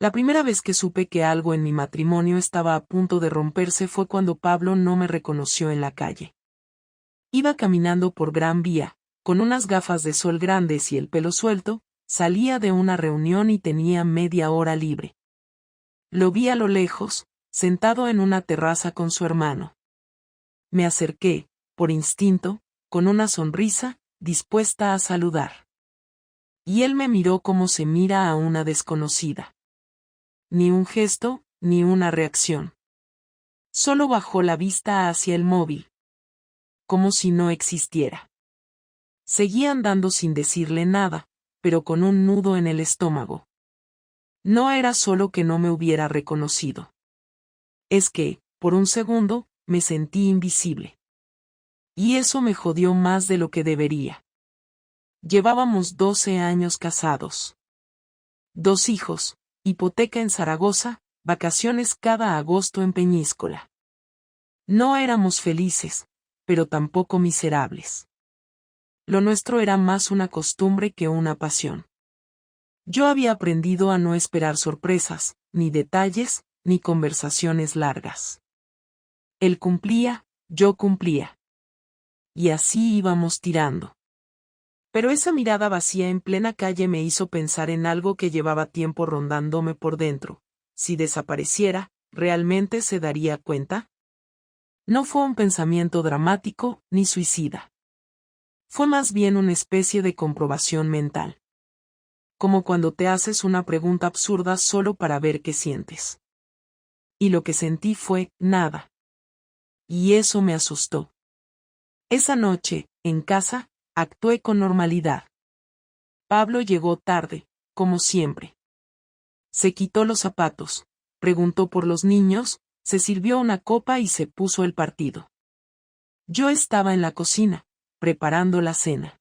La primera vez que supe que algo en mi matrimonio estaba a punto de romperse fue cuando Pablo no me reconoció en la calle. Iba caminando por Gran Vía, con unas gafas de sol grandes y el pelo suelto, salía de una reunión y tenía media hora libre. Lo vi a lo lejos, sentado en una terraza con su hermano. Me acerqué, por instinto, con una sonrisa, dispuesta a saludar. Y él me miró como se mira a una desconocida. Ni un gesto, ni una reacción. Solo bajó la vista hacia el móvil. Como si no existiera. Seguí andando sin decirle nada, pero con un nudo en el estómago. No era solo que no me hubiera reconocido. Es que, por un segundo, me sentí invisible. Y eso me jodió más de lo que debería. Llevábamos 12 años casados. 2 hijos, hipoteca en Zaragoza, vacaciones cada agosto en Peñíscola. No éramos felices, pero tampoco miserables. Lo nuestro era más una costumbre que una pasión. Yo había aprendido a no esperar sorpresas, ni detalles, ni conversaciones largas. Él cumplía, yo cumplía. Y así íbamos tirando. Pero esa mirada vacía en plena calle me hizo pensar en algo que llevaba tiempo rondándome por dentro. Si desapareciera, ¿realmente se daría cuenta? No fue un pensamiento dramático, ni suicida. Fue más bien una especie de comprobación mental. Como cuando te haces una pregunta absurda solo para ver qué sientes. Y lo que sentí fue, nada. Y eso me asustó. Esa noche, en casa, actué con normalidad. Pablo llegó tarde, como siempre. Se quitó los zapatos, preguntó por los niños, se sirvió una copa y se puso el partido. Yo estaba en la cocina, preparando la cena.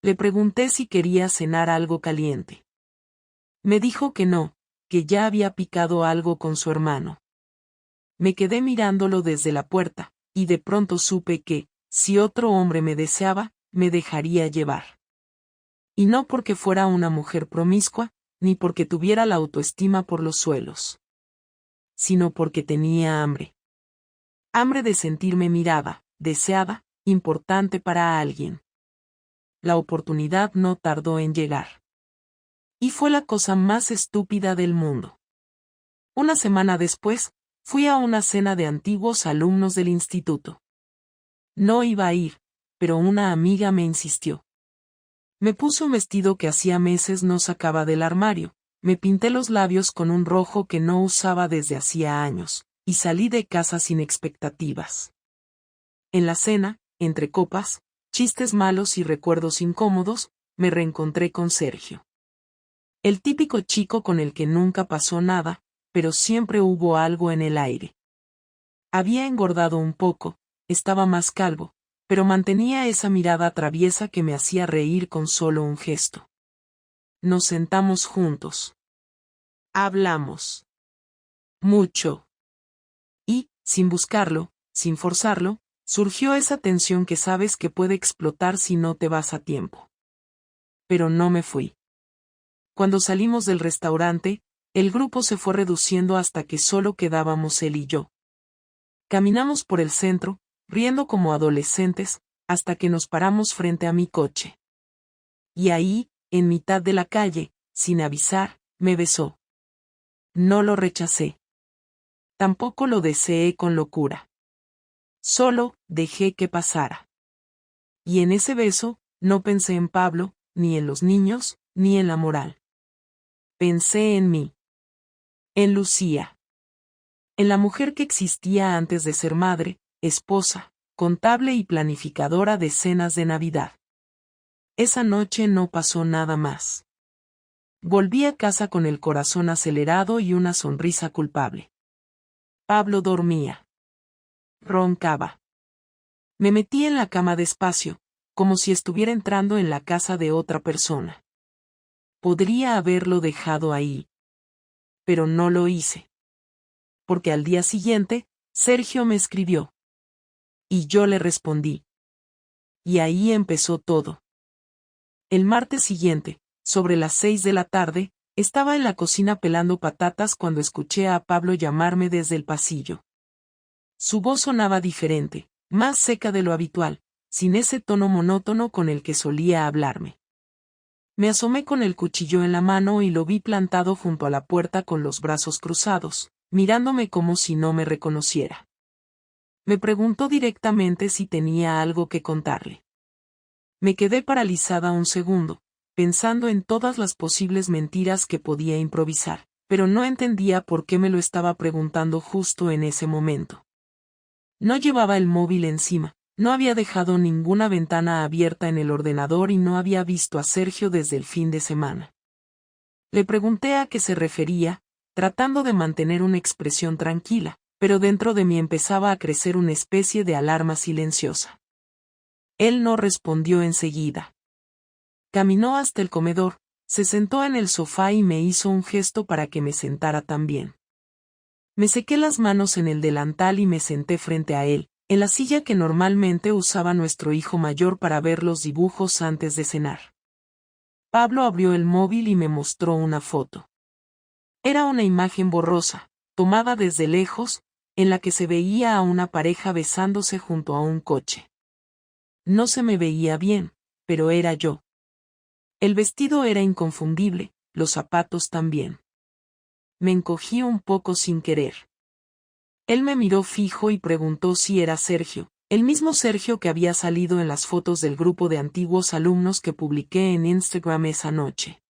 Le pregunté si quería cenar algo caliente. Me dijo que no, que ya había picado algo con su hermano. Me quedé mirándolo desde la puerta, y de pronto supe que, si otro hombre me deseaba, me dejaría llevar. Y no porque fuera una mujer promiscua, ni porque tuviera la autoestima por los suelos. Sino porque tenía hambre. Hambre de sentirme mirada, deseada, importante para alguien. La oportunidad no tardó en llegar. Y fue la cosa más estúpida del mundo. Una semana después, fui a una cena de antiguos alumnos del instituto. No iba a ir, pero una amiga me insistió. Me puse un vestido que hacía meses no sacaba del armario, me pinté los labios con un rojo que no usaba desde hacía años, y salí de casa sin expectativas. En la cena, entre copas, chistes malos y recuerdos incómodos, me reencontré con Sergio. El típico chico con el que nunca pasó nada, pero siempre hubo algo en el aire. Había engordado un poco, estaba más calvo, pero mantenía esa mirada traviesa que me hacía reír con solo un gesto. Nos sentamos juntos. Hablamos. Mucho. Y, sin buscarlo, sin forzarlo, surgió esa tensión que sabes que puede explotar si no te vas a tiempo. Pero no me fui. Cuando salimos del restaurante, el grupo se fue reduciendo hasta que solo quedábamos él y yo. Caminamos por el centro, riendo como adolescentes, hasta que nos paramos frente a mi coche. Y ahí, en mitad de la calle, sin avisar, me besó. No lo rechacé. Tampoco lo deseé con locura. Solo, dejé que pasara. Y en ese beso, no pensé en Pablo, ni en los niños, ni en la moral. Pensé en mí. En Lucía. En la mujer que existía antes de ser madre, esposa, contable y planificadora de cenas de Navidad. Esa noche no pasó nada más. Volví a casa con el corazón acelerado y una sonrisa culpable. Pablo dormía. Roncaba. Me metí en la cama despacio, como si estuviera entrando en la casa de otra persona. Podría haberlo dejado ahí. Pero no lo hice. Porque al día siguiente, Sergio me escribió. Y yo le respondí. Y ahí empezó todo. El martes siguiente, sobre las 6 de la tarde, Estaba en la cocina pelando patatas cuando escuché a Pablo llamarme desde el pasillo. Su voz sonaba diferente, más seca de lo habitual, sin ese tono monótono con el que solía hablarme. Me asomé con el cuchillo en la mano y lo vi plantado junto a la puerta con los brazos cruzados, mirándome como si no me reconociera. Me preguntó directamente si tenía algo que contarle. Me quedé paralizada un segundo, pensando en todas las posibles mentiras que podía improvisar, pero no entendía por qué me lo estaba preguntando justo en ese momento. No llevaba el móvil encima, no había dejado ninguna ventana abierta en el ordenador y no había visto a Sergio desde el fin de semana. Le pregunté a qué se refería, tratando de mantener una expresión tranquila, pero dentro de mí empezaba a crecer una especie de alarma silenciosa. Él no respondió enseguida. Caminó hasta el comedor, se sentó en el sofá y me hizo un gesto para que me sentara también. Me sequé las manos en el delantal y me senté frente a él, en la silla que normalmente usaba nuestro hijo mayor para ver los dibujos antes de cenar. Pablo abrió el móvil y me mostró una foto. Era una imagen borrosa, tomada desde lejos, en la que se veía a una pareja besándose junto a un coche. No se me veía bien, pero era yo. El vestido era inconfundible, los zapatos también. Me encogí un poco sin querer. Él me miró fijo y preguntó si era Sergio, el mismo Sergio que había salido en las fotos del grupo de antiguos alumnos que publiqué en Instagram esa noche.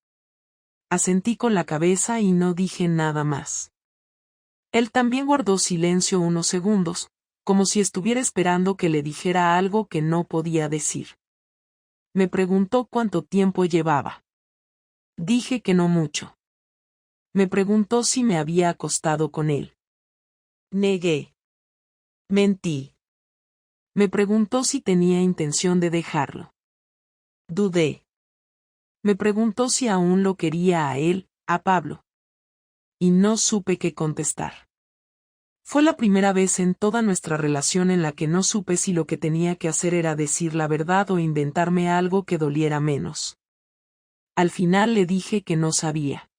Asentí con la cabeza y no dije nada más. Él también guardó silencio unos segundos, como si estuviera esperando que le dijera algo que no podía decir. Me preguntó cuánto tiempo llevaba. Dije que no mucho. Me preguntó si me había acostado con él. Negué. Mentí. Me preguntó si tenía intención de dejarlo. Dudé. Me preguntó si aún lo quería a él, a Pablo. Y no supe qué contestar. Fue la primera vez en toda nuestra relación en la que no supe si lo que tenía que hacer era decir la verdad o inventarme algo que doliera menos. Al final le dije que no sabía.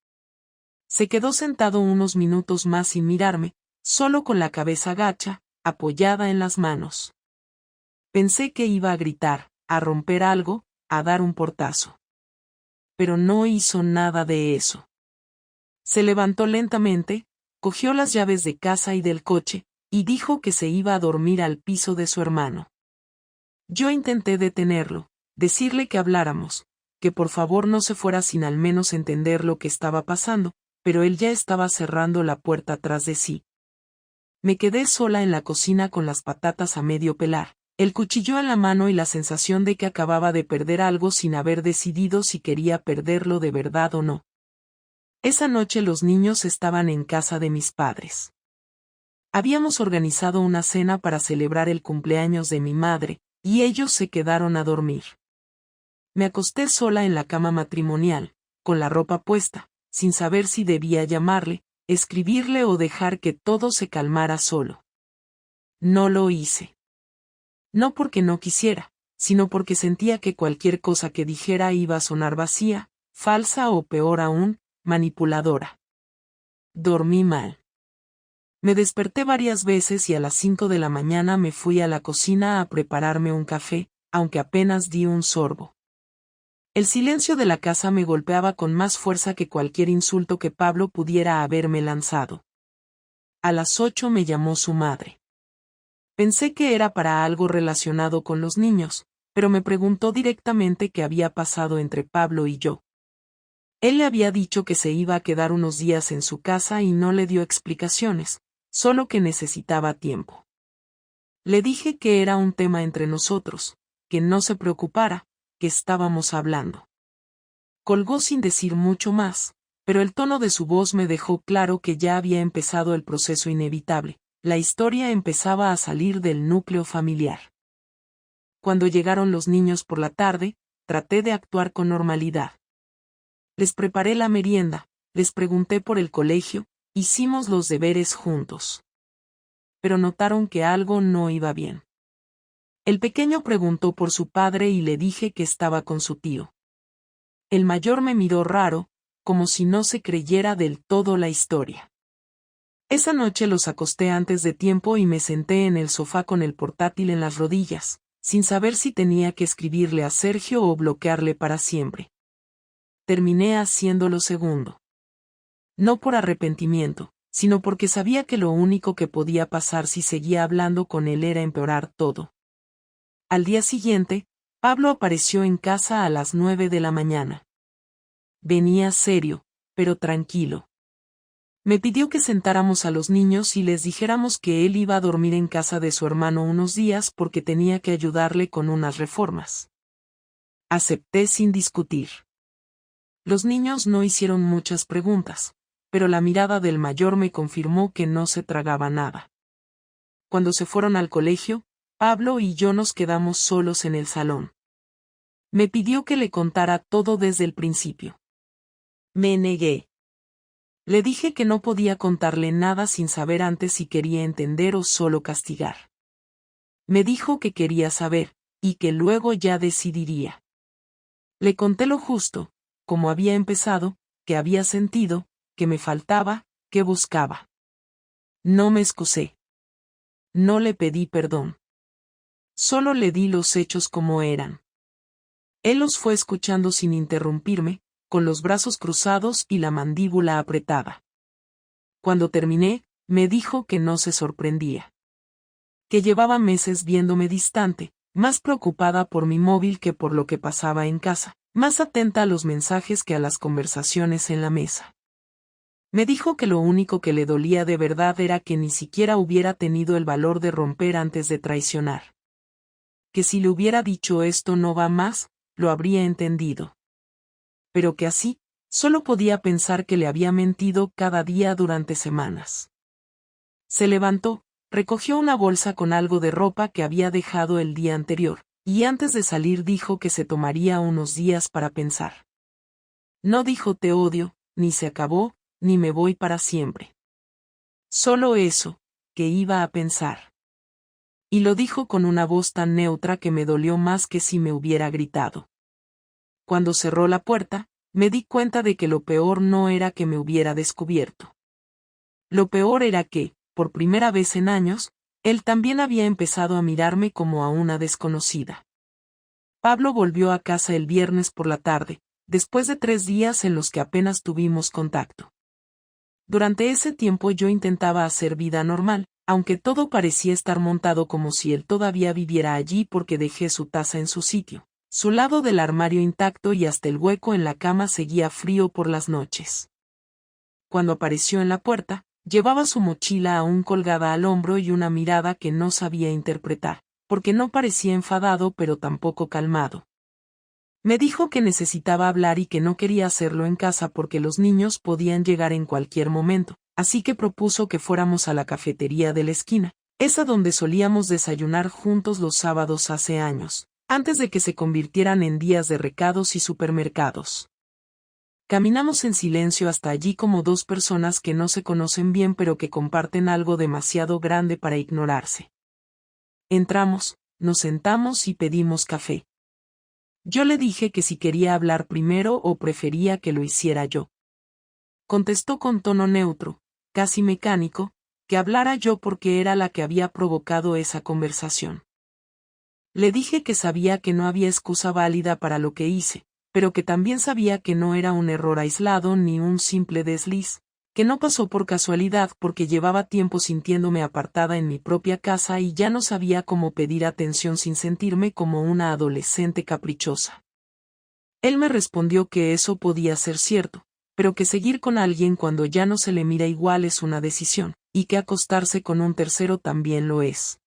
Se quedó sentado unos minutos más sin mirarme, solo con la cabeza gacha, apoyada en las manos. Pensé que iba a gritar, a romper algo, a dar un portazo. Pero no hizo nada de eso. Se levantó lentamente, cogió las llaves de casa y del coche, y dijo que se iba a dormir al piso de su hermano. Yo intenté detenerlo, decirle que habláramos, que por favor no se fuera sin al menos entender lo que estaba pasando, pero él ya estaba cerrando la puerta tras de sí. Me quedé sola en la cocina con las patatas a medio pelar, el cuchillo en la mano y la sensación de que acababa de perder algo sin haber decidido si quería perderlo de verdad o no. Esa noche los niños estaban en casa de mis padres. Habíamos organizado una cena para celebrar el cumpleaños de mi madre, y ellos se quedaron a dormir. Me acosté sola en la cama matrimonial, con la ropa puesta, sin saber si debía llamarle, escribirle o dejar que todo se calmara solo. No lo hice. No porque no quisiera, sino porque sentía que cualquier cosa que dijera iba a sonar vacía, falsa o peor aún, manipuladora. Dormí mal. Me desperté varias veces y a las 5 de la mañana me fui a la cocina a prepararme un café, aunque apenas di un sorbo. El silencio de la casa me golpeaba con más fuerza que cualquier insulto que Pablo pudiera haberme lanzado. A las 8 me llamó su madre. Pensé que era para algo relacionado con los niños, pero me preguntó directamente qué había pasado entre Pablo y yo. Él le había dicho que se iba a quedar unos días en su casa y no le dio explicaciones, solo que necesitaba tiempo. Le dije que era un tema entre nosotros, que no se preocupara, que estábamos hablando. Colgó sin decir mucho más, pero el tono de su voz me dejó claro que ya había empezado el proceso inevitable, la historia empezaba a salir del núcleo familiar. Cuando llegaron los niños por la tarde, traté de actuar con normalidad. Les preparé la merienda, les pregunté por el colegio, hicimos los deberes juntos. Pero notaron que algo no iba bien. El pequeño preguntó por su padre y le dije que estaba con su tío. El mayor me miró raro, como si no se creyera del todo la historia. Esa noche los acosté antes de tiempo y me senté en el sofá con el portátil en las rodillas, sin saber si tenía que escribirle a Sergio o bloquearle para siempre. Terminé haciendo lo segundo. No por arrepentimiento, sino porque sabía que lo único que podía pasar si seguía hablando con él era empeorar todo. Al día siguiente, Pablo apareció en casa a las 9 de la mañana. Venía serio, pero tranquilo. Me pidió que sentáramos a los niños y les dijéramos que él iba a dormir en casa de su hermano unos días porque tenía que ayudarle con unas reformas. Acepté sin discutir. Los niños no hicieron muchas preguntas, pero la mirada del mayor me confirmó que no se tragaba nada. Cuando se fueron al colegio, Pablo y yo nos quedamos solos en el salón. Me pidió que le contara todo desde el principio. Me negué. Le dije que no podía contarle nada sin saber antes si quería entender o solo castigar. Me dijo que quería saber, y que luego ya decidiría. Le conté lo justo, como había empezado, que había sentido, que me faltaba, que buscaba. No me excusé. No le pedí perdón. Solo le di los hechos como eran. Él los fue escuchando sin interrumpirme, con los brazos cruzados y la mandíbula apretada. Cuando terminé, me dijo que no se sorprendía. Que llevaba meses viéndome distante, más preocupada por mi móvil que por lo que pasaba en casa, más atenta a los mensajes que a las conversaciones en la mesa. Me dijo que lo único que le dolía de verdad era que ni siquiera hubiera tenido el valor de romper antes de traicionar. Que si le hubiera dicho esto no va más, lo habría entendido. Pero que así, solo podía pensar que le había mentido cada día durante semanas. Se levantó, recogió una bolsa con algo de ropa que había dejado el día anterior, y antes de salir dijo que se tomaría unos días para pensar. No dijo te odio, ni se acabó, ni me voy para siempre. Solo eso, que iba a pensar. Y lo dijo con una voz tan neutra que me dolió más que si me hubiera gritado. Cuando cerró la puerta, me di cuenta de que lo peor no era que me hubiera descubierto. Lo peor era que, por primera vez en años, él también había empezado a mirarme como a una desconocida. Pablo volvió a casa el viernes por la tarde, después de 3 días en los que apenas tuvimos contacto. Durante ese tiempo yo intentaba hacer vida normal, aunque todo parecía estar montado como si él todavía viviera allí porque dejé su taza en su sitio. Su lado del armario intacto y hasta el hueco en la cama seguía frío por las noches. Cuando apareció en la puerta, llevaba su mochila aún colgada al hombro y una mirada que no sabía interpretar, porque no parecía enfadado pero tampoco calmado. Me dijo que necesitaba hablar y que no quería hacerlo en casa porque los niños podían llegar en cualquier momento, así que propuso que fuéramos a la cafetería de la esquina, esa donde solíamos desayunar juntos los sábados hace años, antes de que se convirtieran en días de recados y supermercados. Caminamos en silencio hasta allí como 2 personas que no se conocen bien pero que comparten algo demasiado grande para ignorarse. Entramos, nos sentamos y pedimos café. Yo le dije que si quería hablar primero o prefería que lo hiciera yo. Contestó con tono neutro, casi mecánico, que hablara yo porque era la que había provocado esa conversación. Le dije que sabía que no había excusa válida para lo que hice, pero que también sabía que no era un error aislado ni un simple desliz, que no pasó por casualidad porque llevaba tiempo sintiéndome apartada en mi propia casa y ya no sabía cómo pedir atención sin sentirme como una adolescente caprichosa. Él me respondió que eso podía ser cierto, pero que seguir con alguien cuando ya no se le mira igual es una decisión, y que acostarse con un tercero también lo es.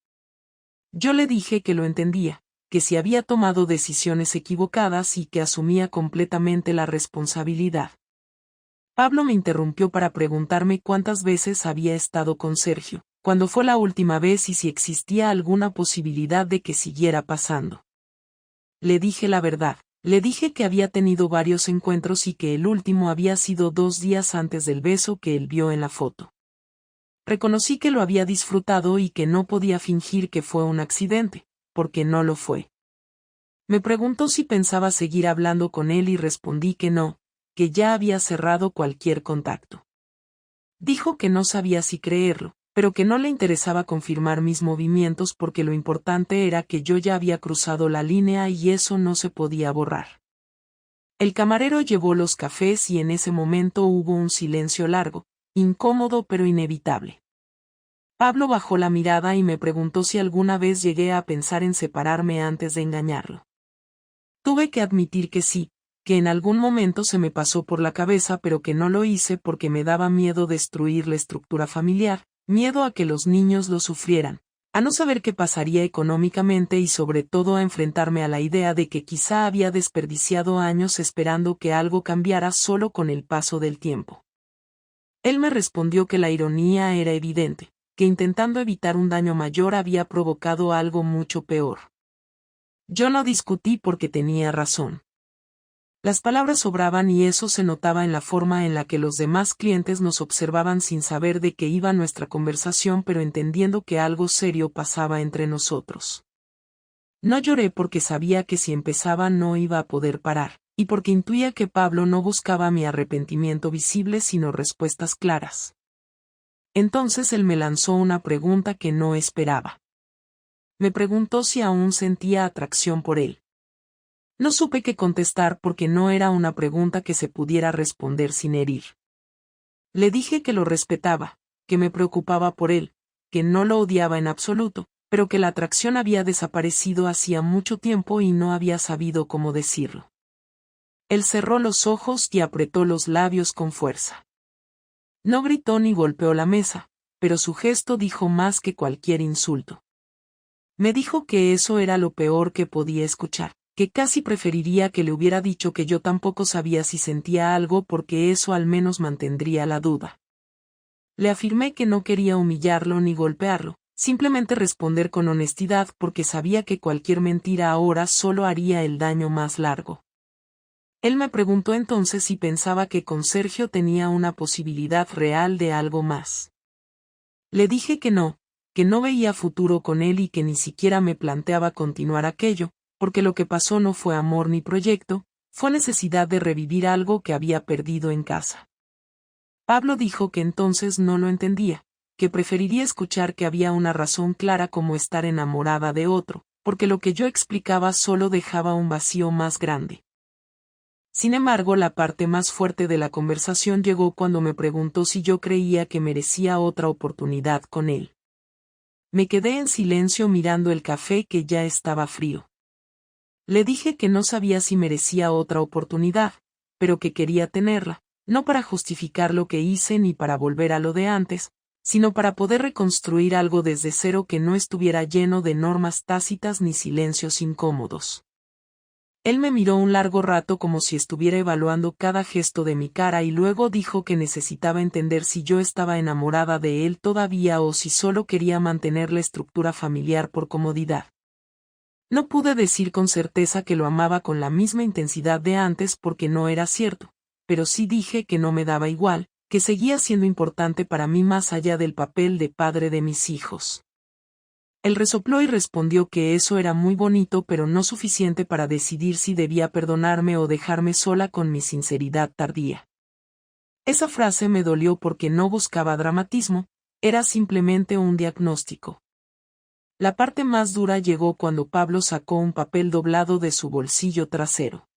Yo le dije que lo entendía, que si había tomado decisiones equivocadas y que asumía completamente la responsabilidad. Pablo me interrumpió para preguntarme cuántas veces había estado con Sergio, cuándo fue la última vez y si existía alguna posibilidad de que siguiera pasando. Le dije la verdad, le dije que había tenido varios encuentros y que el último había sido 2 días antes del beso que él vio en la foto. Reconocí que lo había disfrutado y que no podía fingir que fue un accidente, porque no lo fue. Me preguntó si pensaba seguir hablando con él y respondí que no, que ya había cerrado cualquier contacto. Dijo que no sabía si creerlo, pero que no le interesaba confirmar mis movimientos porque lo importante era que yo ya había cruzado la línea y eso no se podía borrar. El camarero llevó los cafés y en ese momento hubo un silencio largo, incómodo pero inevitable. Pablo bajó la mirada y me preguntó si alguna vez llegué a pensar en separarme antes de engañarlo. Tuve que admitir que sí, que en algún momento se me pasó por la cabeza pero que no lo hice porque me daba miedo destruir la estructura familiar, miedo a que los niños lo sufrieran, a no saber qué pasaría económicamente y sobre todo a enfrentarme a la idea de que quizá había desperdiciado años esperando que algo cambiara solo con el paso del tiempo. Él me respondió que la ironía era evidente, que intentando evitar un daño mayor había provocado algo mucho peor. Yo no discutí porque tenía razón. Las palabras sobraban y eso se notaba en la forma en la que los demás clientes nos observaban sin saber de qué iba nuestra conversación pero entendiendo que algo serio pasaba entre nosotros. No lloré porque sabía que si empezaba no iba a poder parar, y porque intuía que Pablo no buscaba mi arrepentimiento visible sino respuestas claras. Entonces él me lanzó una pregunta que no esperaba. Me preguntó si aún sentía atracción por él. No supe qué contestar porque no era una pregunta que se pudiera responder sin herir. Le dije que lo respetaba, que me preocupaba por él, que no lo odiaba en absoluto, pero que la atracción había desaparecido hacía mucho tiempo y no había sabido cómo decirlo. Él cerró los ojos y apretó los labios con fuerza. No gritó ni golpeó la mesa, pero su gesto dijo más que cualquier insulto. Me dijo que eso era lo peor que podía escuchar, que casi preferiría que le hubiera dicho que yo tampoco sabía si sentía algo porque eso al menos mantendría la duda. Le afirmé que no quería humillarlo ni golpearlo, simplemente responder con honestidad porque sabía que cualquier mentira ahora solo haría el daño más largo. Él me preguntó entonces si pensaba que con Sergio tenía una posibilidad real de algo más. Le dije que no veía futuro con él y que ni siquiera me planteaba continuar aquello, porque lo que pasó no fue amor ni proyecto, fue necesidad de revivir algo que había perdido en casa. Pablo dijo que entonces no lo entendía, que preferiría escuchar que había una razón clara como estar enamorada de otro, porque lo que yo explicaba solo dejaba un vacío más grande. Sin embargo, la parte más fuerte de la conversación llegó cuando me preguntó si yo creía que merecía otra oportunidad con él. Me quedé en silencio mirando el café que ya estaba frío. Le dije que no sabía si merecía otra oportunidad, pero que quería tenerla, no para justificar lo que hice ni para volver a lo de antes, sino para poder reconstruir algo desde cero que no estuviera lleno de normas tácitas ni silencios incómodos. Él me miró un largo rato como si estuviera evaluando cada gesto de mi cara y luego dijo que necesitaba entender si yo estaba enamorada de él todavía o si solo quería mantener la estructura familiar por comodidad. No pude decir con certeza que lo amaba con la misma intensidad de antes porque no era cierto, pero sí dije que no me daba igual, que seguía siendo importante para mí más allá del papel de padre de mis hijos. Él resopló y respondió que eso era muy bonito pero no suficiente para decidir si debía perdonarme o dejarme sola con mi sinceridad tardía. Esa frase me dolió porque no buscaba dramatismo, era simplemente un diagnóstico. La parte más dura llegó cuando Pablo sacó un papel doblado de su bolsillo trasero.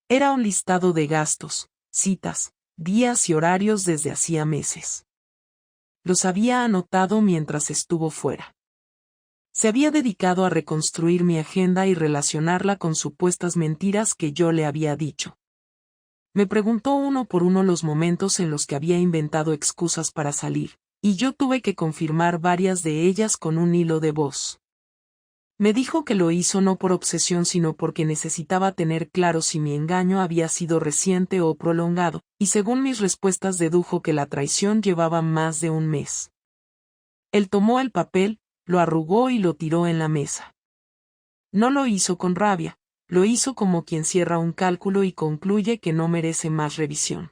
Era un listado de gastos, citas, días y horarios desde hacía meses. Los había anotado mientras estuvo fuera. Se había dedicado a reconstruir mi agenda y relacionarla con supuestas mentiras que yo le había dicho. Me preguntó uno por uno los momentos en los que había inventado excusas para salir, y yo tuve que confirmar varias de ellas con un hilo de voz. Me dijo que lo hizo no por obsesión sino porque necesitaba tener claro si mi engaño había sido reciente o prolongado, y según mis respuestas dedujo que la traición llevaba más de un mes. Él tomó el papel, lo arrugó y lo tiró en la mesa. No lo hizo con rabia, lo hizo como quien cierra un cálculo y concluye que no merece más revisión.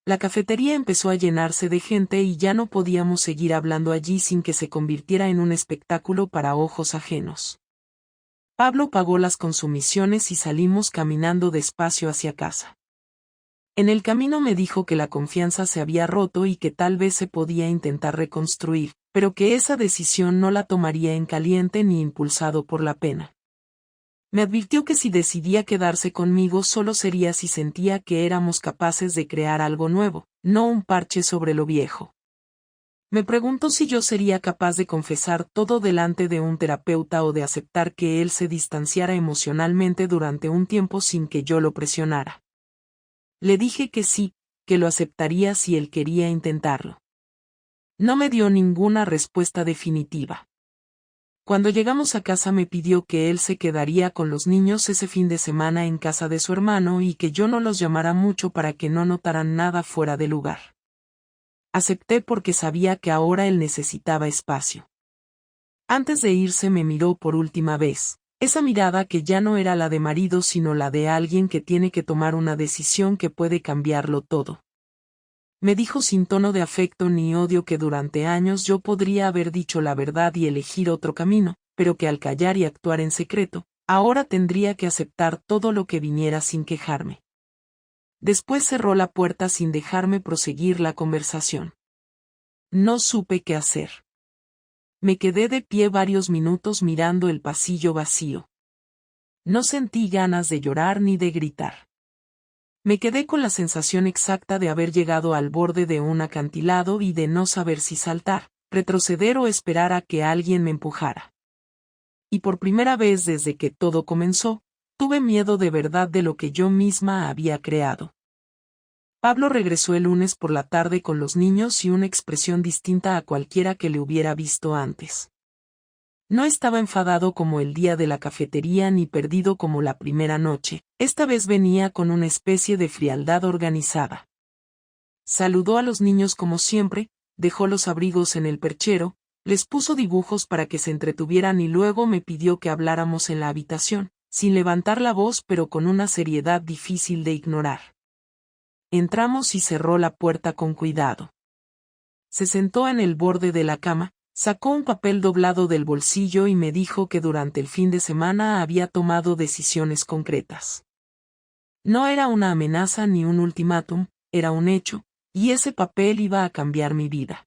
La cafetería empezó a llenarse de gente y ya no podíamos seguir hablando allí sin que se convirtiera en un espectáculo para ojos ajenos. Pablo pagó las consumiciones y salimos caminando despacio hacia casa. En el camino me dijo que la confianza se había roto y que tal vez se podía intentar reconstruir, pero que esa decisión no la tomaría en caliente ni impulsado por la pena. Me advirtió que si decidía quedarse conmigo solo sería si sentía que éramos capaces de crear algo nuevo, no un parche sobre lo viejo. Me preguntó si yo sería capaz de confesar todo delante de un terapeuta o de aceptar que él se distanciara emocionalmente durante un tiempo sin que yo lo presionara. Le dije que sí, que lo aceptaría si él quería intentarlo. No me dio ninguna respuesta definitiva. Cuando llegamos a casa me pidió que él se quedaría con los niños ese fin de semana en casa de su hermano y que yo no los llamara mucho para que no notaran nada fuera de lugar. Acepté porque sabía que ahora él necesitaba espacio. Antes de irse me miró por última vez, esa mirada que ya no era la de marido sino la de alguien que tiene que tomar una decisión que puede cambiarlo todo. Me dijo sin tono de afecto ni odio que durante años yo podría haber dicho la verdad y elegir otro camino, pero que al callar y actuar en secreto, ahora tendría que aceptar todo lo que viniera sin quejarme. Después cerró la puerta sin dejarme proseguir la conversación. No supe qué hacer. Me quedé de pie varios minutos mirando el pasillo vacío. No sentí ganas de llorar ni de gritar. Me quedé con la sensación exacta de haber llegado al borde de un acantilado y de no saber si saltar, retroceder o esperar a que alguien me empujara. Y por primera vez desde que todo comenzó, tuve miedo de verdad de lo que yo misma había creado. Pablo regresó el lunes por la tarde con los niños y una expresión distinta a cualquiera que le hubiera visto antes. No estaba enfadado como el día de la cafetería ni perdido como la primera noche, esta vez venía con una especie de frialdad organizada. Saludó a los niños como siempre, dejó los abrigos en el perchero, les puso dibujos para que se entretuvieran y luego me pidió que habláramos en la habitación, sin levantar la voz pero con una seriedad difícil de ignorar. Entramos y cerró la puerta con cuidado. Se sentó en el borde de la cama, sacó un papel doblado del bolsillo y me dijo que durante el fin de semana había tomado decisiones concretas. No era una amenaza ni un ultimátum, era un hecho, y ese papel iba a cambiar mi vida.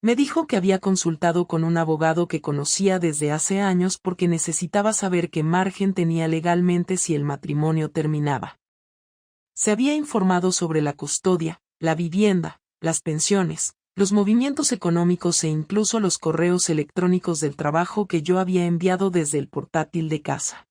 Me dijo que había consultado con un abogado que conocía desde hace años porque necesitaba saber qué margen tenía legalmente si el matrimonio terminaba. Se había informado sobre la custodia, la vivienda, las pensiones, los movimientos económicos e incluso los correos electrónicos del trabajo que yo había enviado desde el portátil de casa.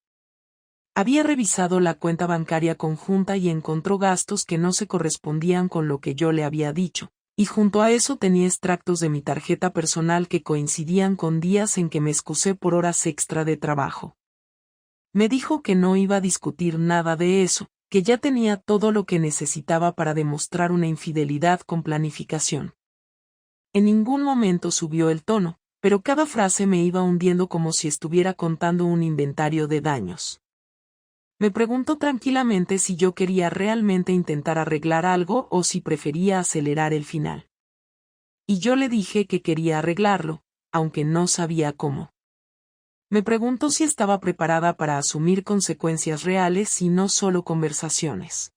Había revisado la cuenta bancaria conjunta y encontró gastos que no se correspondían con lo que yo le había dicho, y junto a eso tenía extractos de mi tarjeta personal que coincidían con días en que me excusé por horas extra de trabajo. Me dijo que no iba a discutir nada de eso, que ya tenía todo lo que necesitaba para demostrar una infidelidad con planificación. En ningún momento subió el tono, pero cada frase me iba hundiendo como si estuviera contando un inventario de daños. Me preguntó tranquilamente si yo quería realmente intentar arreglar algo o si prefería acelerar el final. Y yo le dije que quería arreglarlo, aunque no sabía cómo. Me preguntó si estaba preparada para asumir consecuencias reales y no solo conversaciones.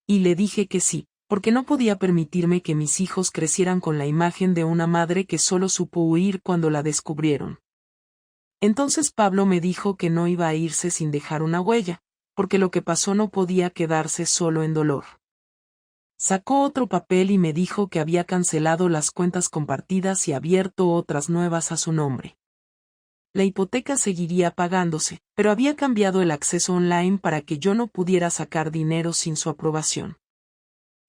Y le dije que sí, porque no podía permitirme que mis hijos crecieran con la imagen de una madre que solo supo huir cuando la descubrieron. Entonces Pablo me dijo que no iba a irse sin dejar una huella, porque lo que pasó no podía quedarse solo en dolor. Sacó otro papel y me dijo que había cancelado las cuentas compartidas y abierto otras nuevas a su nombre. La hipoteca seguiría pagándose, pero había cambiado el acceso online para que yo no pudiera sacar dinero sin su aprobación.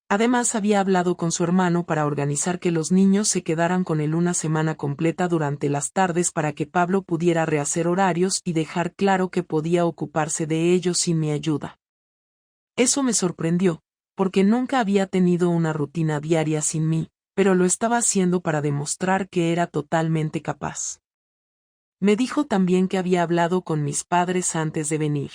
Además había hablado con su hermano para organizar que los niños se quedaran con él una semana completa durante las tardes para que Pablo pudiera rehacer horarios y dejar claro que podía ocuparse de ellos sin mi ayuda. Eso me sorprendió, porque nunca había tenido una rutina diaria sin mí, pero lo estaba haciendo para demostrar que era totalmente capaz. Me dijo también que había hablado con mis padres antes de venir.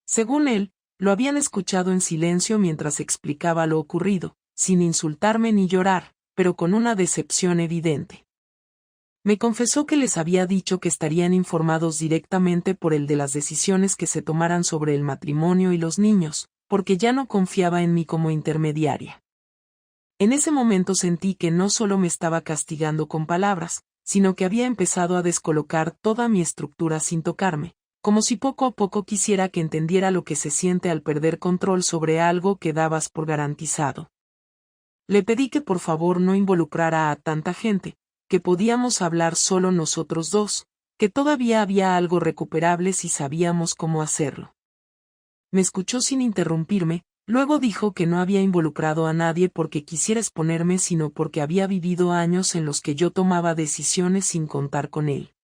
Según él, lo habían escuchado en silencio mientras explicaba lo ocurrido, sin insultarme ni llorar, pero con una decepción evidente. Me confesó que les había dicho que estarían informados directamente por él de las decisiones que se tomaran sobre el matrimonio y los niños, porque ya no confiaba en mí como intermediaria. En ese momento sentí que no solo me estaba castigando con palabras, sino que había empezado a descolocar toda mi estructura sin tocarme, como si poco a poco quisiera que entendiera lo que se siente al perder control sobre algo que dabas por garantizado. Le pedí que por favor no involucrara a tanta gente, que podíamos hablar solo nosotros dos, que todavía había algo recuperable si sabíamos cómo hacerlo. Me escuchó sin interrumpirme, luego dijo que no había involucrado a nadie porque quisiera exponerme sino porque había vivido años en los que yo tomaba decisiones sin contar con él.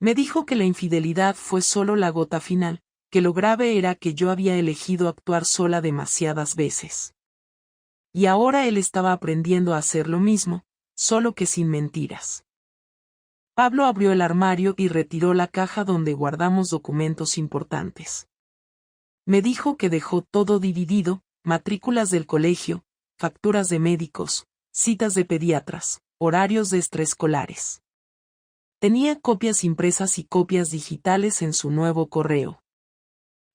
Me dijo que la infidelidad fue solo la gota final, que lo grave era que yo había elegido actuar sola demasiadas veces. Y ahora él estaba aprendiendo a hacer lo mismo, solo que sin mentiras. Pablo abrió el armario y retiró la caja donde guardamos documentos importantes. Me dijo que dejó todo dividido, matrículas del colegio, facturas de médicos, citas de pediatras, horarios de extraescolares. Tenía copias impresas y copias digitales en su nuevo correo.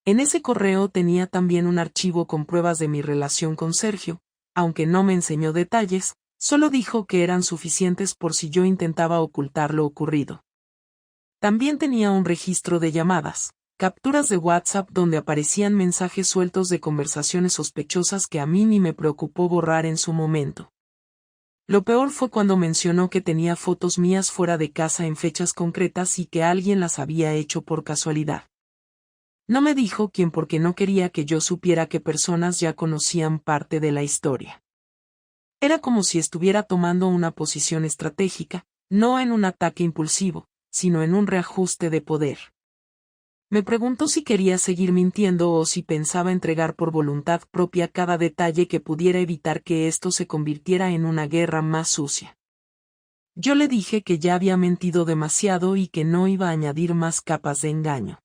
En ese correo tenía también un archivo con pruebas de mi relación con Sergio, aunque no me enseñó detalles, solo dijo que eran suficientes por si yo intentaba ocultar lo ocurrido. También tenía un registro de llamadas, capturas de WhatsApp donde aparecían mensajes sueltos de conversaciones sospechosas que a mí ni me preocupó borrar en su momento. Lo peor fue cuando mencionó que tenía fotos mías fuera de casa en fechas concretas y que alguien las había hecho por casualidad. No me dijo quién porque no quería que yo supiera que personas ya conocían parte de la historia. Era como si estuviera tomando una posición estratégica, no en un ataque impulsivo, sino en un reajuste de poder. Me preguntó si quería seguir mintiendo o si pensaba entregar por voluntad propia cada detalle que pudiera evitar que esto se convirtiera en una guerra más sucia. Yo le dije que ya había mentido demasiado y que no iba a añadir más capas de engaño.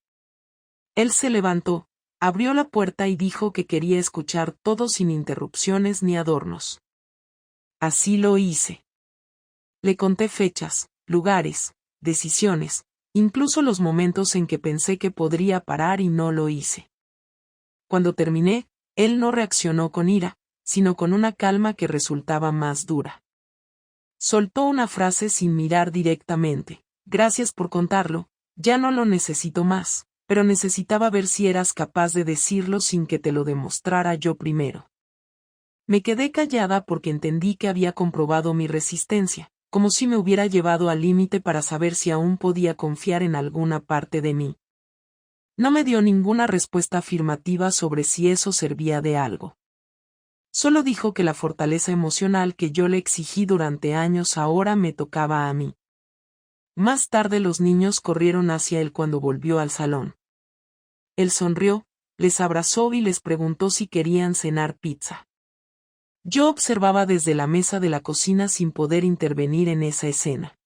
Él se levantó, abrió la puerta y dijo que quería escuchar todo sin interrupciones ni adornos. Así lo hice. Le conté fechas, lugares, decisiones, incluso los momentos en que pensé que podría parar y no lo hice. Cuando terminé, él no reaccionó con ira, sino con una calma que resultaba más dura. Soltó una frase sin mirar directamente: gracias por contarlo, ya no lo necesito más, pero necesitaba ver si eras capaz de decirlo sin que te lo demostrara yo primero. Me quedé callada porque entendí que había comprobado mi resistencia, como si me hubiera llevado al límite para saber si aún podía confiar en alguna parte de mí. No me dio ninguna respuesta afirmativa sobre si eso servía de algo. Solo dijo que la fortaleza emocional que yo le exigí durante años ahora me tocaba a mí. Más tarde los niños corrieron hacia él cuando volvió al salón. Él sonrió, les abrazó y les preguntó si querían cenar pizza. Yo observaba desde la mesa de la cocina sin poder intervenir en esa escena.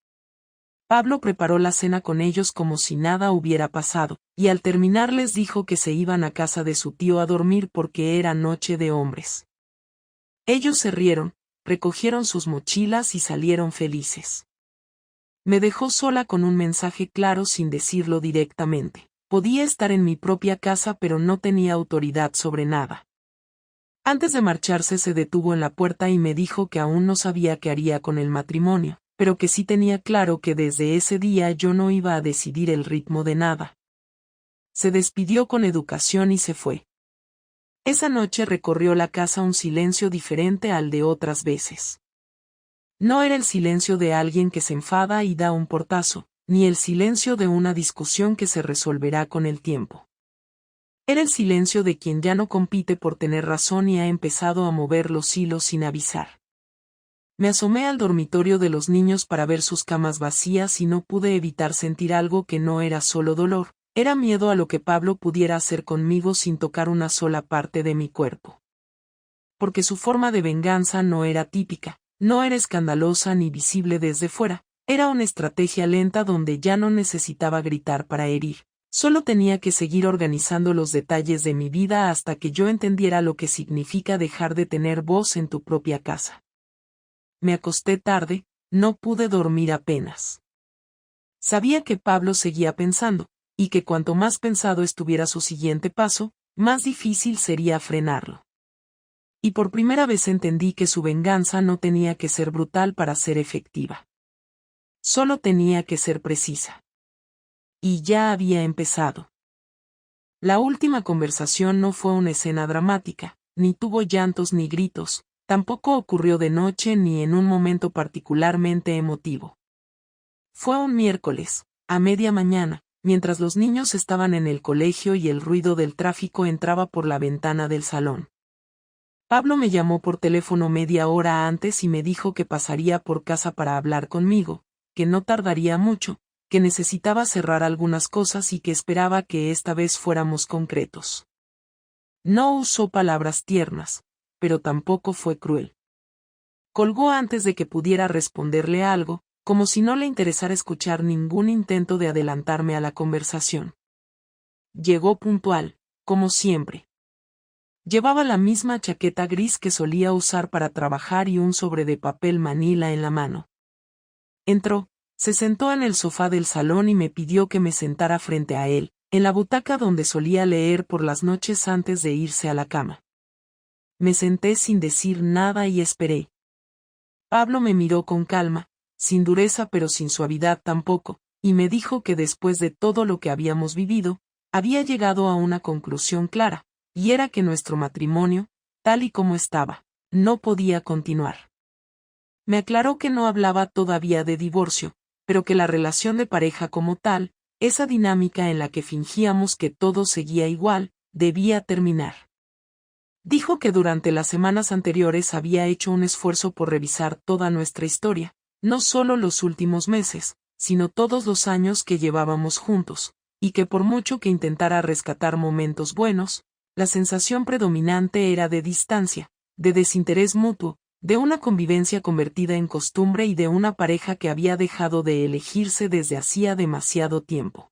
Pablo preparó la cena con ellos como si nada hubiera pasado, y al terminar les dijo que se iban a casa de su tío a dormir porque era noche de hombres. Ellos se rieron, recogieron sus mochilas y salieron felices. Me dejó sola con un mensaje claro sin decirlo directamente. Podía estar en mi propia casa pero no tenía autoridad sobre nada. Antes de marcharse se detuvo en la puerta y me dijo que aún no sabía qué haría con el matrimonio, pero que sí tenía claro que desde ese día yo no iba a decidir el ritmo de nada. Se despidió con educación y se fue. Esa noche recorrió la casa un silencio diferente al de otras veces. No era el silencio de alguien que se enfada y da un portazo, ni el silencio de una discusión que se resolverá con el tiempo. Era el silencio de quien ya no compite por tener razón y ha empezado a mover los hilos sin avisar. Me asomé al dormitorio de los niños para ver sus camas vacías y no pude evitar sentir algo que no era solo dolor, era miedo a lo que Pablo pudiera hacer conmigo sin tocar una sola parte de mi cuerpo. Porque su forma de venganza no era típica, no era escandalosa ni visible desde fuera, era una estrategia lenta donde ya no necesitaba gritar para herir, solo tenía que seguir organizando los detalles de mi vida hasta que yo entendiera lo que significa dejar de tener voz en tu propia casa. Me acosté tarde, no pude dormir apenas. Sabía que Pablo seguía pensando, y que cuanto más pensado estuviera su siguiente paso, más difícil sería frenarlo. Y por primera vez entendí que su venganza no tenía que ser brutal para ser efectiva. Solo tenía que ser precisa. Y ya había empezado. La última conversación no fue una escena dramática, ni tuvo llantos ni gritos, tampoco ocurrió de noche ni en un momento particularmente emotivo. Fue un miércoles, a media mañana, mientras los niños estaban en el colegio y el ruido del tráfico entraba por la ventana del salón. Pablo me llamó por teléfono media hora antes y me dijo que pasaría por casa para hablar conmigo, que no tardaría mucho, que necesitaba cerrar algunas cosas y que esperaba que esta vez fuéramos concretos. No usó palabras tiernas, pero tampoco fue cruel. Colgó antes de que pudiera responderle algo, como si no le interesara escuchar ningún intento de adelantarme a la conversación. Llegó puntual, como siempre. Llevaba la misma chaqueta gris que solía usar para trabajar y un sobre de papel manila en la mano. Entró, se sentó en el sofá del salón y me pidió que me sentara frente a él, en la butaca donde solía leer por las noches antes de irse a la cama. Me senté sin decir nada y esperé. Pablo me miró con calma, sin dureza pero sin suavidad tampoco, y me dijo que después de todo lo que habíamos vivido, había llegado a una conclusión clara, y era que nuestro matrimonio, tal y como estaba, no podía continuar. Me aclaró que no hablaba todavía de divorcio, pero que la relación de pareja como tal, esa dinámica en la que fingíamos que todo seguía igual, debía terminar. Dijo que durante las semanas anteriores había hecho un esfuerzo por revisar toda nuestra historia, no solo los últimos meses, sino todos los años que llevábamos juntos, y que por mucho que intentara rescatar momentos buenos, la sensación predominante era de distancia, de desinterés mutuo, de una convivencia convertida en costumbre y de una pareja que había dejado de elegirse desde hacía demasiado tiempo.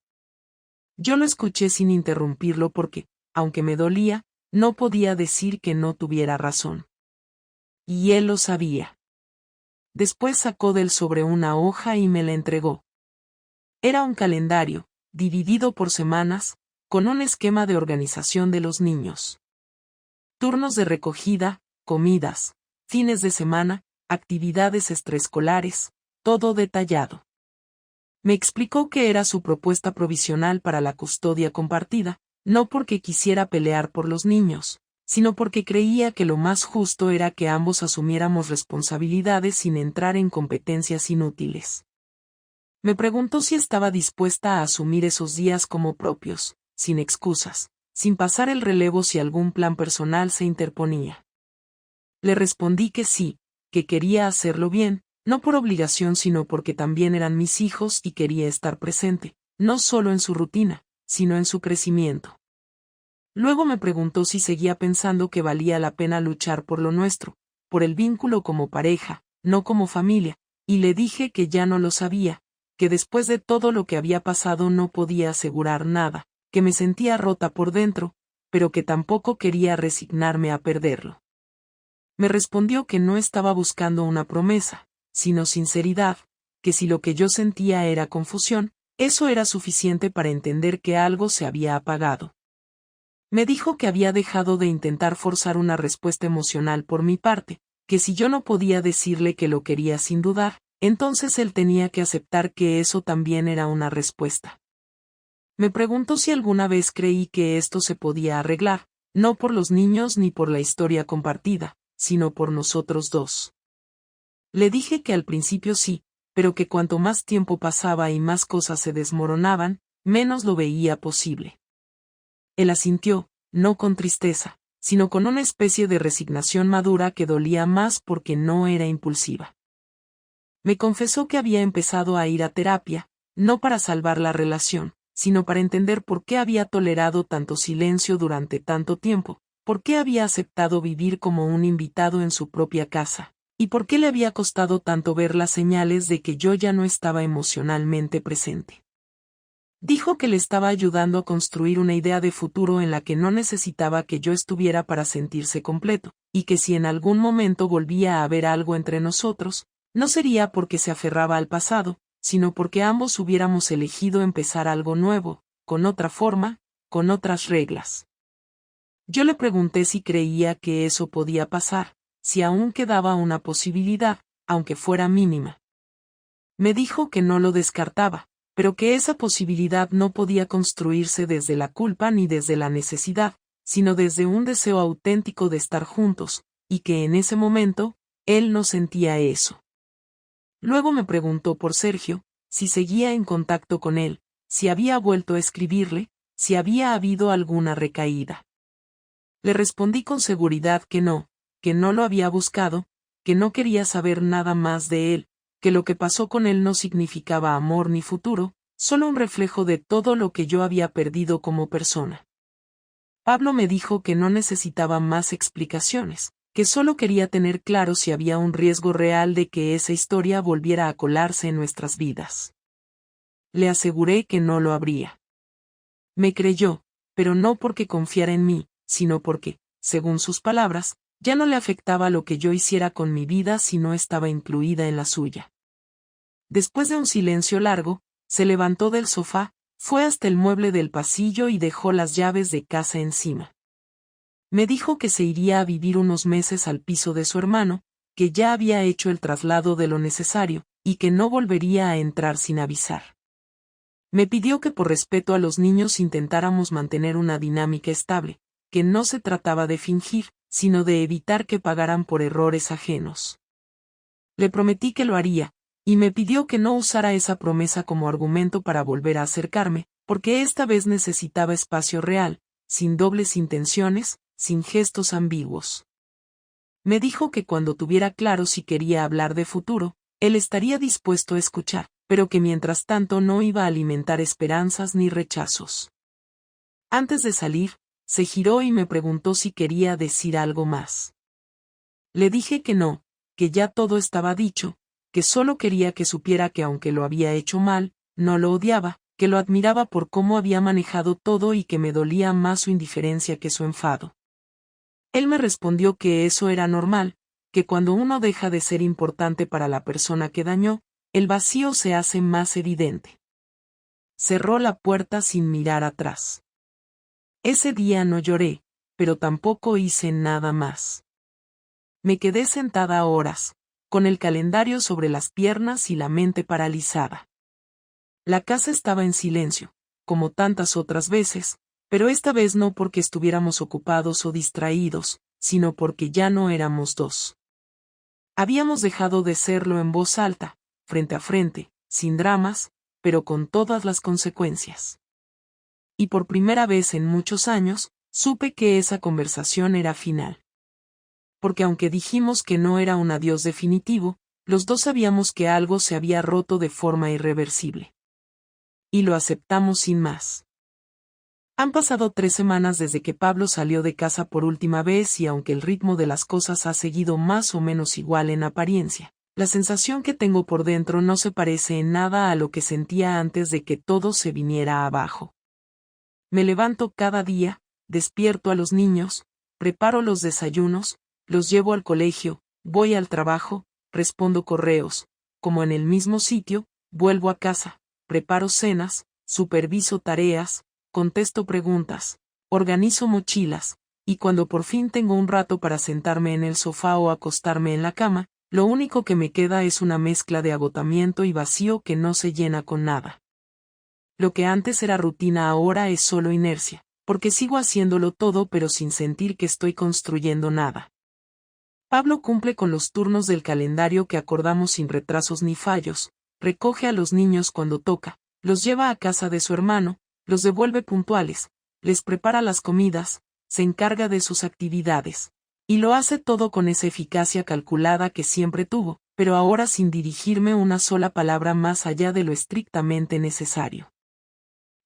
Yo lo escuché sin interrumpirlo porque, aunque me dolía, no podía decir que no tuviera razón. Y él lo sabía. Después sacó del sobre una hoja y me la entregó. Era un calendario, dividido por semanas, con un esquema de organización de los niños. Turnos de recogida, comidas, fines de semana, actividades extraescolares, todo detallado. Me explicó que era su propuesta provisional para la custodia compartida, no porque quisiera pelear por los niños, sino porque creía que lo más justo era que ambos asumiéramos responsabilidades sin entrar en competencias inútiles. Me preguntó si estaba dispuesta a asumir esos días como propios, sin excusas, sin pasar el relevo si algún plan personal se interponía. Le respondí que sí, que quería hacerlo bien, no por obligación sino porque también eran mis hijos y quería estar presente, no solo en su rutina, sino en su crecimiento. Luego me preguntó si seguía pensando que valía la pena luchar por lo nuestro, por el vínculo como pareja, no como familia, y le dije que ya no lo sabía, que después de todo lo que había pasado no podía asegurar nada, que me sentía rota por dentro, pero que tampoco quería resignarme a perderlo. Me respondió que no estaba buscando una promesa, sino sinceridad, que si lo que yo sentía era confusión, eso era suficiente para entender que algo se había apagado. Me dijo que había dejado de intentar forzar una respuesta emocional por mi parte, que si yo no podía decirle que lo quería sin dudar, entonces él tenía que aceptar que eso también era una respuesta. Me preguntó si alguna vez creí que esto se podía arreglar, no por los niños ni por la historia compartida, sino por nosotros dos. Le dije que al principio sí, pero que cuanto más tiempo pasaba y más cosas se desmoronaban, menos lo veía posible. Él asintió, no con tristeza, sino con una especie de resignación madura que dolía más porque no era impulsiva. Me confesó que había empezado a ir a terapia, no para salvar la relación, sino para entender por qué había tolerado tanto silencio durante tanto tiempo, por qué había aceptado vivir como un invitado en su propia casa, y por qué le había costado tanto ver las señales de que yo ya no estaba emocionalmente presente. Dijo que le estaba ayudando a construir una idea de futuro en la que no necesitaba que yo estuviera para sentirse completo, y que si en algún momento volvía a haber algo entre nosotros, no sería porque se aferraba al pasado, sino porque ambos hubiéramos elegido empezar algo nuevo, con otra forma, con otras reglas. Yo le pregunté si creía que eso podía pasar, si aún quedaba una posibilidad, aunque fuera mínima. Me dijo que no lo descartaba, pero que esa posibilidad no podía construirse desde la culpa ni desde la necesidad, sino desde un deseo auténtico de estar juntos, y que en ese momento, él no sentía eso. Luego me preguntó por Sergio, si seguía en contacto con él, si había vuelto a escribirle, si había habido alguna recaída. Le respondí con seguridad que no lo había buscado, que no quería saber nada más de él, que lo que pasó con él no significaba amor ni futuro, solo un reflejo de todo lo que yo había perdido como persona. Pablo me dijo que no necesitaba más explicaciones, que solo quería tener claro si había un riesgo real de que esa historia volviera a colarse en nuestras vidas. Le aseguré que no lo habría. Me creyó, pero no porque confiara en mí, sino porque, según sus palabras, ya no le afectaba lo que yo hiciera con mi vida si no estaba incluida en la suya. Después de un silencio largo, se levantó del sofá, fue hasta el mueble del pasillo y dejó las llaves de casa encima. Me dijo que se iría a vivir unos meses al piso de su hermano, que ya había hecho el traslado de lo necesario, y que no volvería a entrar sin avisar. Me pidió que por respeto a los niños intentáramos mantener una dinámica estable, que no se trataba de fingir, sino de evitar que pagaran por errores ajenos. Le prometí que lo haría, y me pidió que no usara esa promesa como argumento para volver a acercarme, porque esta vez necesitaba espacio real, sin dobles intenciones, sin gestos ambiguos. Me dijo que cuando tuviera claro si quería hablar de futuro, él estaría dispuesto a escuchar, pero que mientras tanto no iba a alimentar esperanzas ni rechazos. Antes de salir, se giró y me preguntó si quería decir algo más. Le dije que no, que ya todo estaba dicho, que solo quería que supiera que aunque lo había hecho mal, no lo odiaba, que lo admiraba por cómo había manejado todo y que me dolía más su indiferencia que su enfado. Él me respondió que eso era normal, que cuando uno deja de ser importante para la persona que dañó, el vacío se hace más evidente. Cerró la puerta sin mirar atrás. Ese día no lloré, pero tampoco hice nada más. Me quedé sentada horas, con el calendario sobre las piernas y la mente paralizada. La casa estaba en silencio, como tantas otras veces, pero esta vez no porque estuviéramos ocupados o distraídos, sino porque ya no éramos dos. Habíamos dejado de serlo en voz alta, frente a frente, sin dramas, pero con todas las consecuencias. Y por primera vez en muchos años, supe que esa conversación era final. Porque aunque dijimos que no era un adiós definitivo, los dos sabíamos que algo se había roto de forma irreversible. Y lo aceptamos sin más. Han pasado 3 semanas desde que Pablo salió de casa por última vez y aunque el ritmo de las cosas ha seguido más o menos igual en apariencia, la sensación que tengo por dentro no se parece en nada a lo que sentía antes de que todo se viniera abajo. Me levanto cada día, despierto a los niños, preparo los desayunos, los llevo al colegio, voy al trabajo, respondo correos, como en el mismo sitio, vuelvo a casa, preparo cenas, superviso tareas, contesto preguntas, organizo mochilas, y cuando por fin tengo un rato para sentarme en el sofá o acostarme en la cama, lo único que me queda es una mezcla de agotamiento y vacío que no se llena con nada. Lo que antes era rutina ahora es solo inercia, porque sigo haciéndolo todo pero sin sentir que estoy construyendo nada. Pablo cumple con los turnos del calendario que acordamos sin retrasos ni fallos, recoge a los niños cuando toca, los lleva a casa de su hermano, los devuelve puntuales, les prepara las comidas, se encarga de sus actividades, y lo hace todo con esa eficacia calculada que siempre tuvo, pero ahora sin dirigirme una sola palabra más allá de lo estrictamente necesario.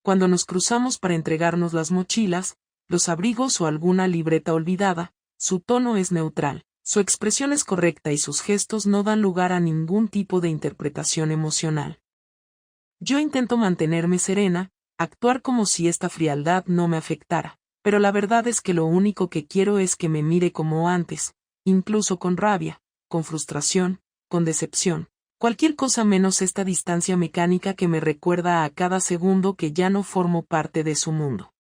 Cuando nos cruzamos para entregarnos las mochilas, los abrigos o alguna libreta olvidada, su tono es neutral, su expresión es correcta y sus gestos no dan lugar a ningún tipo de interpretación emocional. Yo intento mantenerme serena, actuar como si esta frialdad no me afectara, pero la verdad es que lo único que quiero es que me mire como antes, incluso con rabia, con frustración, con decepción. Cualquier cosa menos esta distancia mecánica que me recuerda a cada segundo que ya no formo parte de su mundo.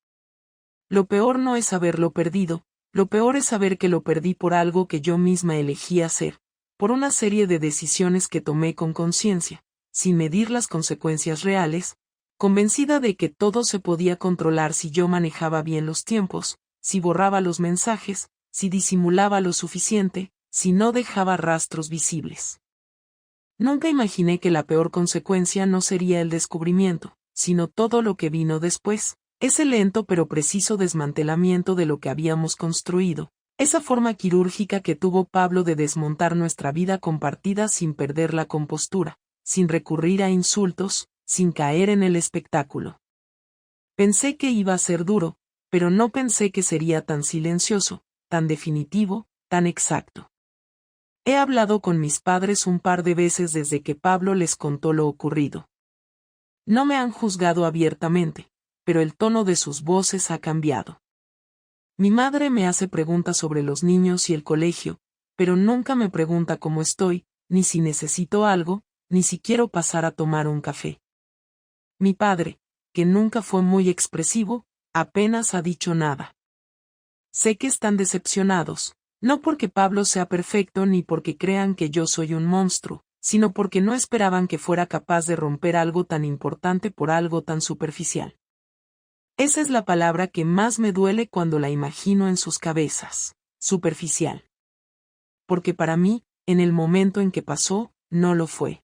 Lo peor no es haberlo perdido, lo peor es saber que lo perdí por algo que yo misma elegí hacer, por una serie de decisiones que tomé con conciencia, sin medir las consecuencias reales, convencida de que todo se podía controlar si yo manejaba bien los tiempos, si borraba los mensajes, si disimulaba lo suficiente, si no dejaba rastros visibles. Nunca imaginé que la peor consecuencia no sería el descubrimiento, sino todo lo que vino después, ese lento pero preciso desmantelamiento de lo que habíamos construido, esa forma quirúrgica que tuvo Pablo de desmontar nuestra vida compartida sin perder la compostura, sin recurrir a insultos, sin caer en el espectáculo. Pensé que iba a ser duro, pero no pensé que sería tan silencioso, tan definitivo, tan exacto. He hablado con mis padres un par de veces desde que Pablo les contó lo ocurrido. No me han juzgado abiertamente, pero el tono de sus voces ha cambiado. Mi madre me hace preguntas sobre los niños y el colegio, pero nunca me pregunta cómo estoy, ni si necesito algo, ni si quiero pasar a tomar un café. Mi padre, que nunca fue muy expresivo, apenas ha dicho nada. Sé que están decepcionados, no porque Pablo sea perfecto ni porque crean que yo soy un monstruo, sino porque no esperaban que fuera capaz de romper algo tan importante por algo tan superficial. Esa es la palabra que más me duele cuando la imagino en sus cabezas, superficial. Porque para mí, en el momento en que pasó, no lo fue.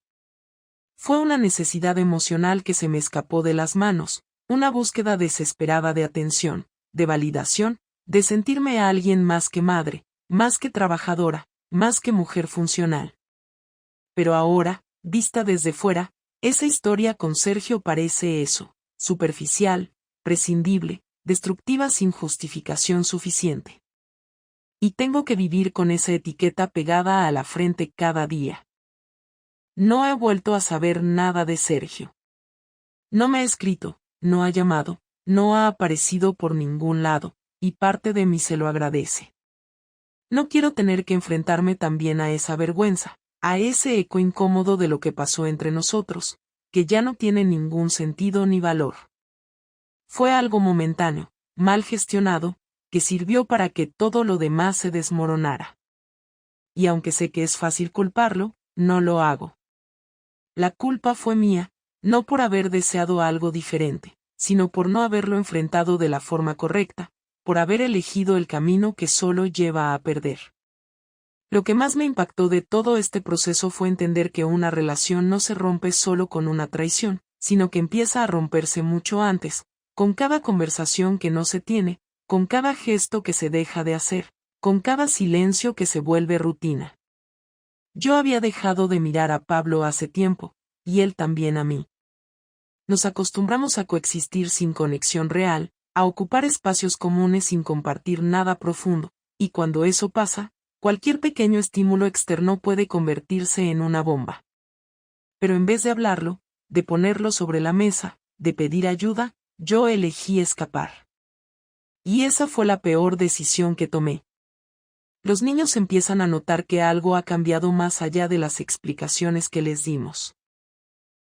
Fue una necesidad emocional que se me escapó de las manos, una búsqueda desesperada de atención, de validación, de sentirme a alguien más que madre, más que trabajadora, más que mujer funcional. Pero ahora, vista desde fuera, esa historia con Sergio parece eso, superficial, prescindible, destructiva sin justificación suficiente. Y tengo que vivir con esa etiqueta pegada a la frente cada día. No he vuelto a saber nada de Sergio. No me ha escrito, no ha llamado, no ha aparecido por ningún lado, y parte de mí se lo agradece. No quiero tener que enfrentarme también a esa vergüenza, a ese eco incómodo de lo que pasó entre nosotros, que ya no tiene ningún sentido ni valor. Fue algo momentáneo, mal gestionado, que sirvió para que todo lo demás se desmoronara. Y aunque sé que es fácil culparlo, no lo hago. La culpa fue mía, no por haber deseado algo diferente, sino por no haberlo enfrentado de la forma correcta, por haber elegido el camino que solo lleva a perder. Lo que más me impactó de todo este proceso fue entender que una relación no se rompe solo con una traición, sino que empieza a romperse mucho antes, con cada conversación que no se tiene, con cada gesto que se deja de hacer, con cada silencio que se vuelve rutina. Yo había dejado de mirar a Pablo hace tiempo, y él también a mí. Nos acostumbramos a coexistir sin conexión real, a ocupar espacios comunes sin compartir nada profundo, y cuando eso pasa, cualquier pequeño estímulo externo puede convertirse en una bomba. Pero en vez de hablarlo, de ponerlo sobre la mesa, de pedir ayuda, yo elegí escapar. Y esa fue la peor decisión que tomé. Los niños empiezan a notar que algo ha cambiado más allá de las explicaciones que les dimos.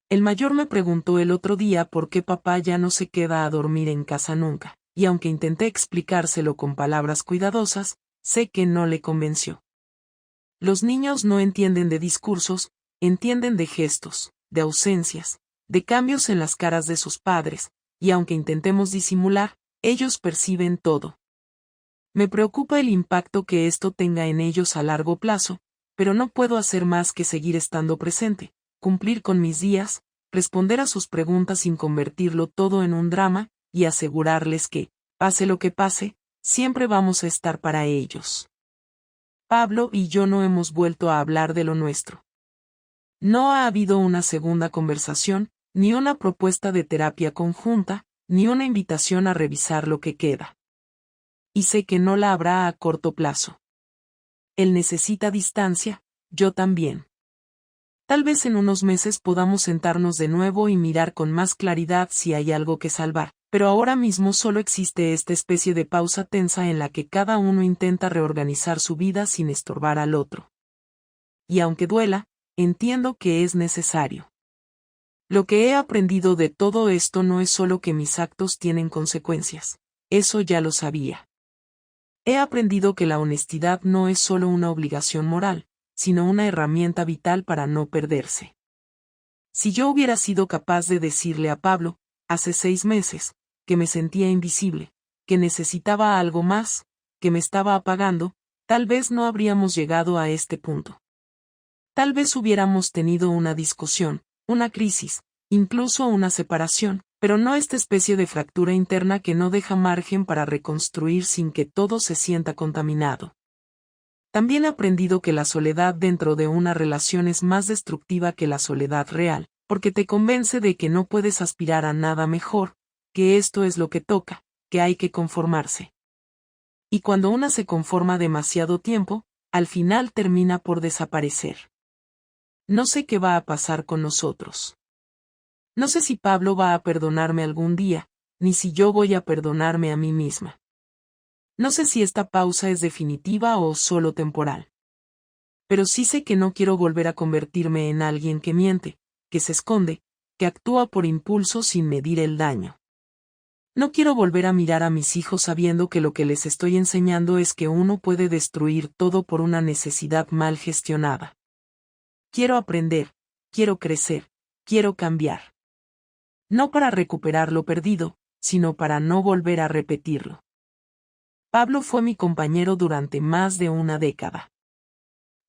El mayor me preguntó el otro día por qué papá ya no se queda a dormir en casa nunca, y aunque intenté explicárselo con palabras cuidadosas, sé que no le convenció. Los niños no entienden de discursos, entienden de gestos, de ausencias, de cambios en las caras de sus padres, y aunque intentemos disimular, ellos perciben todo. Me preocupa el impacto que esto tenga en ellos a largo plazo, pero no puedo hacer más que seguir estando presente, cumplir con mis días, responder a sus preguntas sin convertirlo todo en un drama, y asegurarles que, pase lo que pase, siempre vamos a estar para ellos. Pablo y yo no hemos vuelto a hablar de lo nuestro. No ha habido una segunda conversación, ni una propuesta de terapia conjunta, ni una invitación a revisar lo que queda. Y sé que no la habrá a corto plazo. Él necesita distancia, yo también. Tal vez en unos meses podamos sentarnos de nuevo y mirar con más claridad si hay algo que salvar, pero ahora mismo solo existe esta especie de pausa tensa en la que cada uno intenta reorganizar su vida sin estorbar al otro. Y aunque duela, entiendo que es necesario. Lo que he aprendido de todo esto no es solo que mis actos tienen consecuencias, eso ya lo sabía. He aprendido que la honestidad no es solo una obligación moral, sino una herramienta vital para no perderse. Si yo hubiera sido capaz de decirle a Pablo, hace 6 meses, que me sentía invisible, que necesitaba algo más, que me estaba apagando, tal vez no habríamos llegado a este punto. Tal vez hubiéramos tenido una discusión, una crisis, incluso una separación, pero no esta especie de fractura interna que no deja margen para reconstruir sin que todo se sienta contaminado. También he aprendido que la soledad dentro de una relación es más destructiva que la soledad real, porque te convence de que no puedes aspirar a nada mejor, que esto es lo que toca, que hay que conformarse. Y cuando una se conforma demasiado tiempo, al final termina por desaparecer. No sé qué va a pasar con nosotros. No sé si Pablo va a perdonarme algún día, ni si yo voy a perdonarme a mí misma. No sé si esta pausa es definitiva o solo temporal. Pero sí sé que no quiero volver a convertirme en alguien que miente, que se esconde, que actúa por impulso sin medir el daño. No quiero volver a mirar a mis hijos sabiendo que lo que les estoy enseñando es que uno puede destruir todo por una necesidad mal gestionada. Quiero aprender, quiero crecer, quiero cambiar. No para recuperar lo perdido, sino para no volver a repetirlo. Pablo fue mi compañero durante más de una década.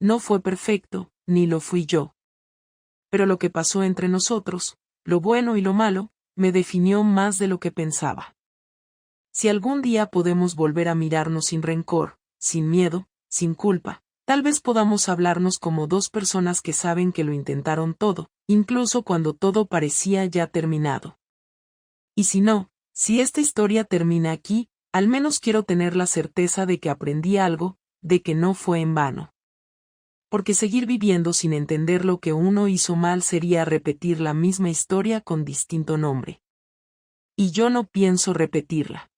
No fue perfecto, ni lo fui yo. Pero lo que pasó entre nosotros, lo bueno y lo malo, me definió más de lo que pensaba. Si algún día podemos volver a mirarnos sin rencor, sin miedo, sin culpa, tal vez podamos hablarnos como dos personas que saben que lo intentaron todo, incluso cuando todo parecía ya terminado. Y si no, si esta historia termina aquí, al menos quiero tener la certeza de que aprendí algo, de que no fue en vano. Porque seguir viviendo sin entender lo que uno hizo mal sería repetir la misma historia con distinto nombre. Y yo no pienso repetirla.